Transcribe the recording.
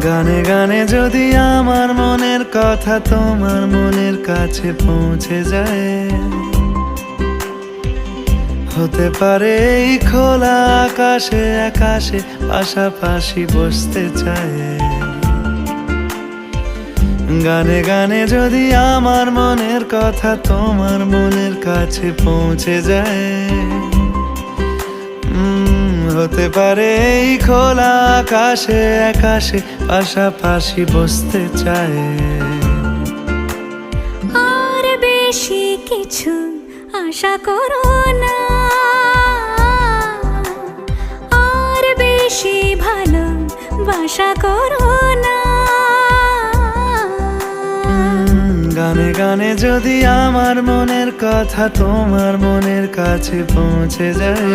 গানে গানে যদি আমার মনের কথা তোমার মনের কাছে পৌঁছে যায়, হতে পারে এই খোলা আকাশে আকাশে পাশাপাশি বসতে চায়। গানে গানে যদি আমার মনের কথা তোমার মনের কাছে পৌঁছে যায়, হতে পারে এই খোলা আকাশে আকাশে পাশাপাশি বসতে চায়। আর বেশি কিছু আশা করো না, আর বেশি ভালোবাসা করো না। গানে গানে যদি আমার মনের কথা তোমার মনের কাছে পৌঁছে যায়,